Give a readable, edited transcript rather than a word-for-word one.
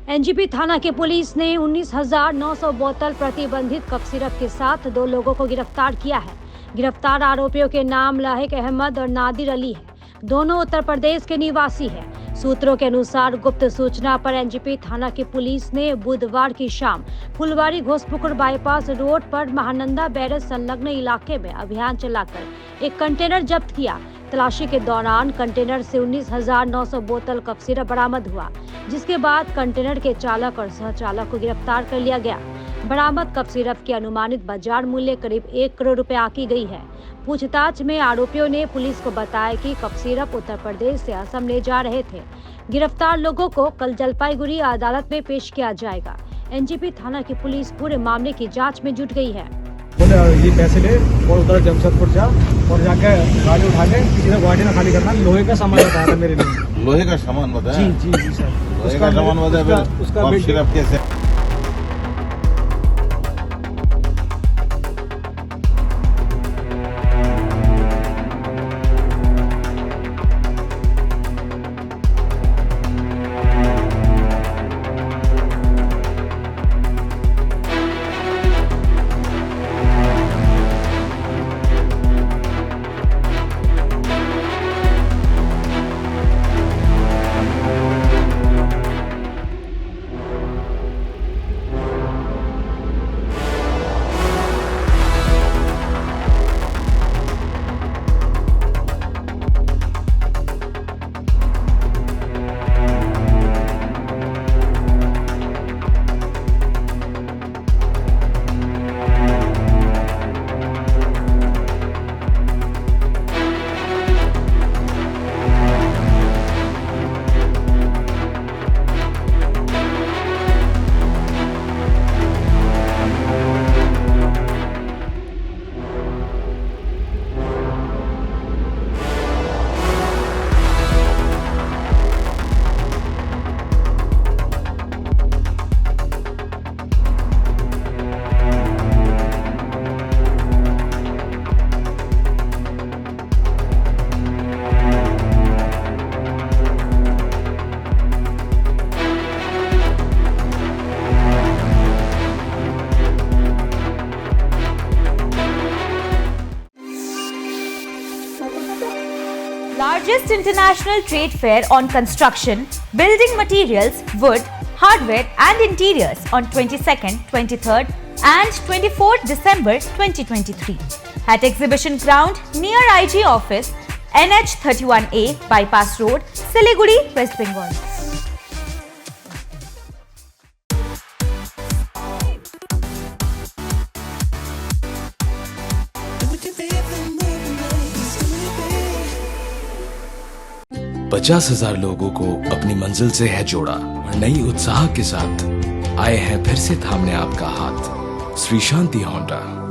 NGP थाना की police ने 19,900 बोतल प्रतिबंधित कफ सिरप के साथ 2 लोगों को गिरफ्तार किया है। गिरफ्तार आरोपियों के नाम लाहिक अहमद और नादिर अली है। दोनों उत्तर प्रदेश के निवासी हैं। सूत्रों के अनुसार गुप्त सूचना पर एनजीपी थाना की पुलिस ने बुधवार की शाम फुलवारी घोसपुकुर बाईपास रोड पर महानंदा बैरज संलग्न इलाके में अभियान चलाकर एक कंटेनर जब्त किया। तलाशी के दौरान कंटेनर से 19,900 बोतल कफ सिरप बरामद हुआ, जिसके बाद कंटेनर के चालक और सहचालक को गिरफ्तार कर लिया गया। बरामद कफ सिरप की अनुमानित बाजार मूल्य करीब 1 करोड़ रुपए आकी गई है। पूछताछ में आरोपियों ने पुलिस को बताया कि कफ सिरप उत्तर प्रदेश से असम ले जा रहे थे। गिरफ्तार लोगों को कल जलपाईगुड़ी अदालत में पेश किया जाएगा। एनजीपी थाना की पुलिस पूरे मामले की जाँच में जुट गई है। बोले ये पैसे ले और उधर जमशेदपुर जा और जाके गाड़ी उठा के सीधे गुवाहाटी में खाली करना। लोहे का सामान बताया था मेरे लिए। लोहे का सामान बताया? जी सर। लोहे का सामान बताया, फिर उसका कफ सिरप कैसे? Largest international trade fair on construction, building materials, wood, hardware and interiors on 22nd, 23rd and 24th December 2023 at Exhibition Ground near IG Office, NH 31A, Bypass Road, Siliguri, West Bengal. पचास 50,000 लोगों को अपनी मंजिल से है जोड़ा और नई उत्साह के साथ आए हैं फिर से थामने आपका हाथ। श्री शांति होंडा।